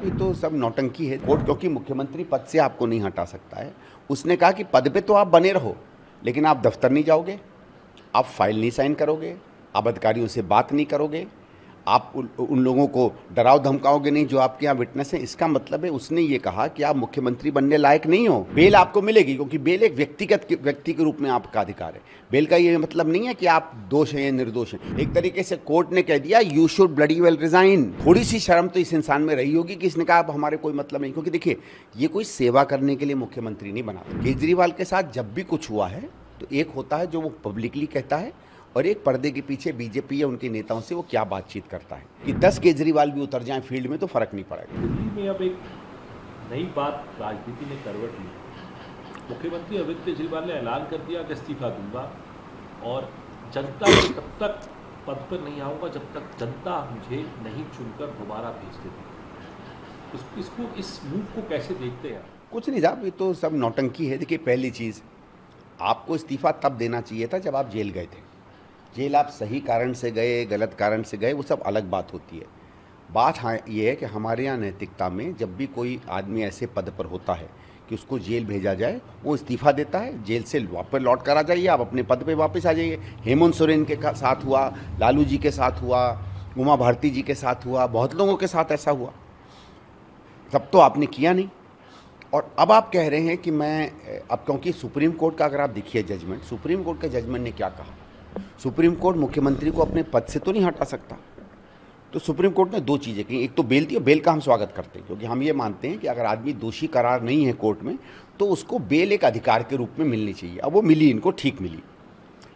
ये तो सब नौटंकी है। कोर्ट क्योंकि मुख्यमंत्री पद से आपको नहीं हटा सकता है। उसने कहा कि पद पे तो आप बने रहो, लेकिन आप दफ्तर नहीं जाओगे, आप फाइल नहीं साइन करोगे, आप अधिकारियों से बात नहीं करोगे, आप उन लोगों को डराओ धमकाओगे नहीं जो आपके यहाँ विटनेस हैं। इसका मतलब है उसने ये कहा कि आप मुख्यमंत्री बनने लायक नहीं हो। बेल आपको मिलेगी क्योंकि बेल एक व्यक्ति के रूप में आपका अधिकार है। बेल का ये मतलब नहीं है कि आप दोष हैं या निर्दोष हैं। एक तरीके से कोर्ट ने कह दिया you should bloody well resign. थोड़ी सी शर्म तो इस इंसान में रही होगी कि इसने कहा अब हमारे कोई मतलब नहीं, क्योंकि देखिए ये कोई सेवा करने के लिए मुख्यमंत्री नहीं बना। केजरीवाल के साथ जब भी कुछ हुआ है तो एक होता है जो वो पब्लिकली कहता है और एक पर्दे के पीछे बीजेपी या उनके नेताओं से वो क्या बातचीत करता है। कि 10 केजरीवाल भी उतर जाएं फील्ड में तो फर्क नहीं पड़ेगा। दिल्ली में अब एक नई बात राजनीति ने करवट ली। मुख्यमंत्री अरविंद केजरीवाल ने ऐलान कर दिया कि इस्तीफा दूंगा और जनता को तब तक पद पर नहीं आऊंगा जब तक जनता मुझे नहीं चुनकर दोबारा भेज देती। इसको इस मूव को कैसे देखते हैं? कुछ नहीं साहब, ये तो सब नौटंकी है। देखिए पहली चीज़, आपको इस्तीफा तब देना चाहिए था जब आप जेल गए थे। जेल आप सही कारण से गए, गलत कारण से गए, वो सब अलग बात होती है। बात हाँ ये है कि हमारे यहाँ नैतिकता में जब भी कोई आदमी ऐसे पद पर होता है कि उसको जेल भेजा जाए, वो इस्तीफा देता है, जेल से वापस लौट कर आ जाइए, आप अपने पद पे वापस आ जाइए। हेमंत सोरेन के साथ हुआ, लालू जी के साथ हुआ, उमा भारती जी के साथ हुआ, बहुत लोगों के साथ ऐसा हुआ। तब तो आपने किया नहीं। और अब आप कह रहे हैं कि मैं अब, क्योंकि सुप्रीम कोर्ट का अगर आप देखिए जजमेंट, सुप्रीम कोर्ट के जजमेंट ने क्या कहा। सुप्रीम कोर्ट मुख्यमंत्री को अपने पद से तो नहीं हटा सकता। तो सुप्रीम कोर्ट ने दो चीज़ें की, एक तो बेल दी, और बेल का हम स्वागत करते हैं क्योंकि हम ये मानते हैं कि अगर आदमी दोषी करार नहीं है कोर्ट में तो उसको बेल एक अधिकार के रूप में मिलनी चाहिए। अब वो मिली, इनको ठीक मिली।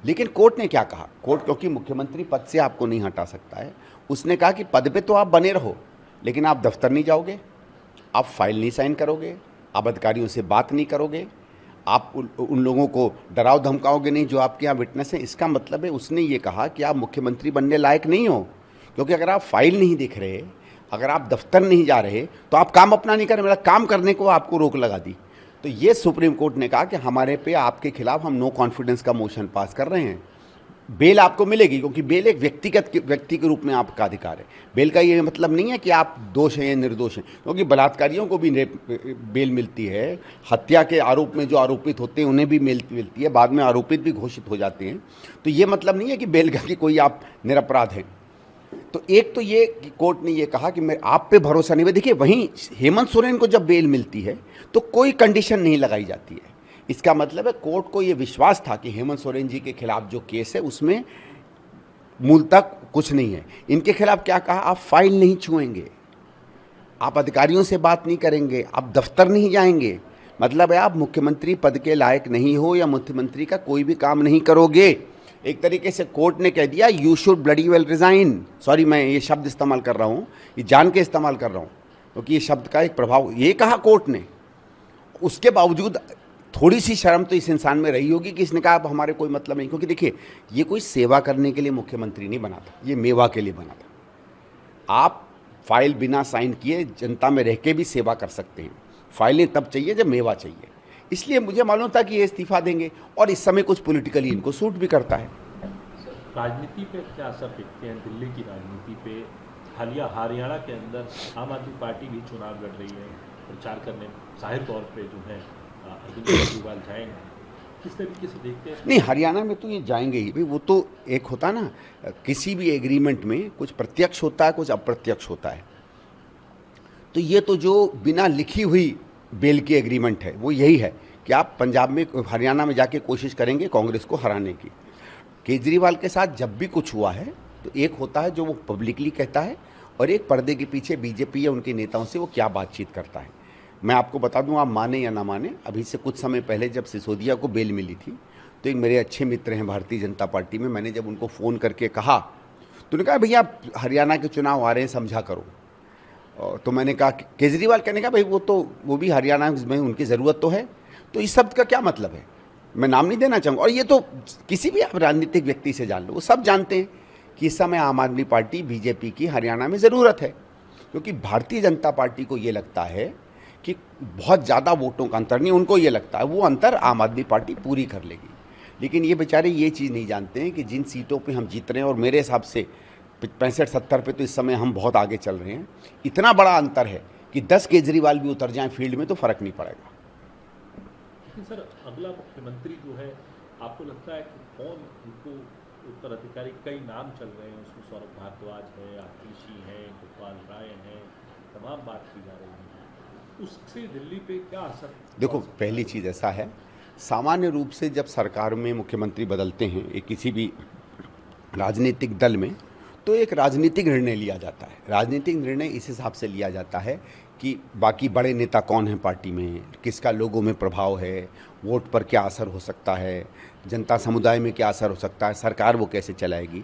लेकिन कोर्ट ने क्या कहा, कोर्ट क्योंकि मुख्यमंत्री पद से आपको नहीं हटा सकता है, उसने कहा कि पद पे तो आप बने रहो, लेकिन आप दफ्तर नहीं जाओगे, आप फाइल नहीं साइन करोगे, आप अधिकारियों से बात नहीं करोगे, आप उन लोगों को डराओ धमकाओगे नहीं जो आपके यहाँ विटनेस हैं। इसका मतलब है उसने ये कहा कि आप मुख्यमंत्री बनने लायक नहीं हो, क्योंकि अगर आप फाइल नहीं देख रहे, अगर आप दफ्तर नहीं जा रहे तो आप काम अपना नहीं कर रहे, मतलब काम करने को आपको रोक लगा दी। तो ये सुप्रीम कोर्ट ने कहा कि हमारे पे आपके खिलाफ हम नो कॉन्फिडेंस का मोशन पास कर रहे हैं। बेल आपको मिलेगी क्योंकि बेल एक व्यक्ति के रूप में आपका अधिकार है। बेल का ये मतलब नहीं है कि आप दोष हैं या निर्दोष हैं, क्योंकि बलात्कारियों को भी बेल मिलती है, हत्या के आरोप में जो आरोपित होते हैं उन्हें भी मिलती है, बाद में आरोपित भी घोषित हो जाते हैं। तो ये मतलब नहीं है कि बेल का कि कोई आप निरपराध हैं। तो एक तो ये कि कोर्ट ने ये कहा कि मैं आप पे भरोसा नहीं है। देखिए वहीं हेमंत सोरेन को जब बेल मिलती है तो कोई कंडीशन नहीं लगाई जाती है। इसका मतलब है कोर्ट को ये विश्वास था कि हेमंत सोरेन जी के खिलाफ जो केस है उसमें मूल तक कुछ नहीं है। इनके खिलाफ क्या कहा, आप फाइल नहीं छुएंगे, आप अधिकारियों से बात नहीं करेंगे, आप दफ्तर नहीं जाएंगे, मतलब है आप मुख्यमंत्री पद के लायक नहीं हो या मुख्यमंत्री का कोई भी काम नहीं करोगे। एक तरीके से कोर्ट ने कह दिया you should bloody well resign. Sorry, मैं ये शब्द इस्तेमाल कर रहा हूँ, ये जान के इस्तेमाल कर रहा हूँ क्योंकि ये शब्द का एक प्रभाव, ये कहा कोर्ट ने। उसके बावजूद थोड़ी सी शर्म तो इस इंसान में रही होगी कि इसने कहा अब हमारे कोई मतलब नहीं, क्योंकि देखिए ये कोई सेवा करने के लिए मुख्यमंत्री नहीं बना था, ये मेवा के लिए बना था। आप फाइल बिना साइन किए जनता में रह के भी सेवा कर सकते हैं, फाइलें तब चाहिए जब मेवा चाहिए। इसलिए मुझे मालूम था कि ये इस्तीफा देंगे और इस समय कुछ पॉलिटिकली इनको सूट भी करता है। राजनीति पे क्या असर देखते हैं, दिल्ली की राजनीति पे? हालिया हरियाणा के अंदर आम आदमी पार्टी भी चुनाव लड़ रही है, प्रचार करने जाहिर तौर पे जो है अरविंद केजरीवाल जाएंगे, किस तरीके से देखते हैं? नहीं, हरियाणा में तो ये जाएंगे ही भाई। वो तो एक होता है ना, किसी भी एग्रीमेंट में कुछ प्रत्यक्ष होता है, कुछ अप्रत्यक्ष होता है। तो ये तो जो बिना लिखी हुई बेल की एग्रीमेंट है वो यही है कि आप पंजाब में, हरियाणा में जाके कोशिश करेंगे कांग्रेस को हराने की। केजरीवाल के साथ जब भी कुछ हुआ है तो एक होता है जो वो पब्लिकली कहता है और एक पर्दे के पीछे बीजेपी या उनके नेताओं से वो क्या बातचीत करता है। मैं आपको बता दूं, आप माने या ना माने, अभी से कुछ समय पहले जब सिसोदिया को बेल मिली थी तो एक मेरे अच्छे मित्र हैं भारतीय जनता पार्टी में, मैंने जब उनको फ़ोन करके कहा तो उन्होंने कहा भैया हरियाणा के चुनाव आ रहे हैं, समझा करो। तो मैंने कहा, केजरीवाल कहने का भाई वो भी हरियाणा में उनकी ज़रूरत तो है। तो इस शब्द का क्या मतलब है, मैं नाम नहीं देना चाहूँगा, और ये तो किसी भी आप राजनीतिक व्यक्ति से जान लो, वो सब जानते हैं कि इस समय आम आदमी पार्टी बीजेपी की हरियाणा में ज़रूरत है, क्योंकि भारतीय जनता पार्टी को ये लगता है कि बहुत ज़्यादा वोटों का अंतर नहीं, उनको ये लगता है वो अंतर आम आदमी पार्टी पूरी कर लेगी। लेकिन ये बेचारे ये चीज़ नहीं जानते हैं कि जिन सीटों पे हम जीत रहे हैं, और मेरे हिसाब से 65-70 पे तो इस समय हम बहुत आगे चल रहे हैं, इतना बड़ा अंतर है कि 10 केजरीवाल भी उतर जाएं फील्ड में तो फ़र्क नहीं पड़ेगा। लेकिन सर अगला मुख्यमंत्री जो है, आपको लगता है कि कौन उनको उत्तराधिकारी? कई नाम चल रहे हैं, उसमें सौरभ भारद्वाज है, आतिशी है, गोपाल राय हैं, तमाम बात की जा रही है, उससे दिल्ली पे क्या असर? देखो, पहली चीज़ ऐसा है, सामान्य रूप से जब सरकार में मुख्यमंत्री बदलते हैं एक किसी भी राजनीतिक दल में, तो एक राजनीतिक निर्णय लिया जाता है। राजनीतिक निर्णय इस हिसाब से लिया जाता है कि बाकी बड़े नेता कौन हैं पार्टी में, किसका लोगों में प्रभाव है, वोट पर क्या असर हो सकता है, जनता समुदाय में क्या असर हो सकता है, सरकार वो कैसे चलाएगी।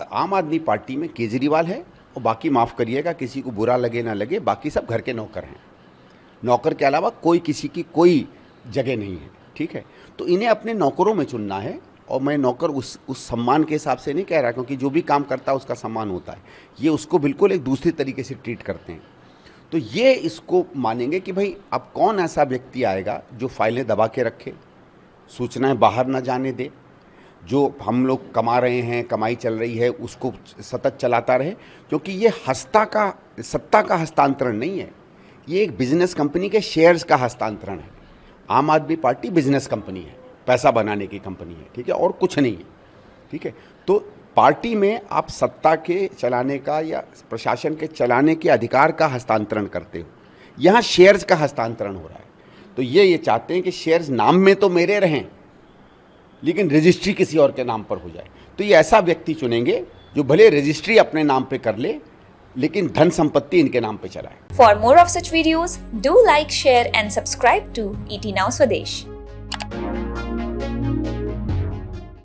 आम आदमी पार्टी में केजरीवाल है और बाकी माफ़ करिएगा, किसी को बुरा लगे ना लगे, बाकी सब घर के नौकर हैं। नौकर के अलावा कोई किसी की कोई जगह नहीं है, ठीक है। तो इन्हें अपने नौकरों में चुनना है, और मैं नौकर उस सम्मान के हिसाब से नहीं कह रहा, क्योंकि जो भी काम करता है उसका सम्मान होता है। ये उसको बिल्कुल एक दूसरी तरीके से ट्रीट करते हैं। तो ये इसको मानेंगे कि भाई अब कौन ऐसा व्यक्ति आएगा जो फाइलें दबा के रखे, सूचनाएं बाहर ना जाने दे, जो हम लोग कमा रहे हैं, कमाई चल रही है उसको सतत चलाता रहे। क्योंकि ये सत्ता का हस्तांतरण नहीं है, ये एक बिजनेस कंपनी के शेयर्स का हस्तांतरण है। आम आदमी पार्टी बिजनेस कंपनी है, पैसा बनाने की कंपनी है, ठीक है, और कुछ नहीं है, ठीक है। तो पार्टी में आप सत्ता के चलाने का या प्रशासन के चलाने के अधिकार का हस्तांतरण करते हो, यहाँ शेयर्स का हस्तांतरण हो रहा है। तो ये चाहते हैं कि शेयर्स नाम में तो मेरे रहें, लेकिन रजिस्ट्री किसी और के नाम पर हो जाए। तो ये ऐसा व्यक्ति चुनेंगे जो भले रजिस्ट्री अपने नाम पे कर ले, लेकिन धन संपत्ति इनके नाम पे चलाए। For more of such videos, do like, share and subscribe to ET Now Swadesh.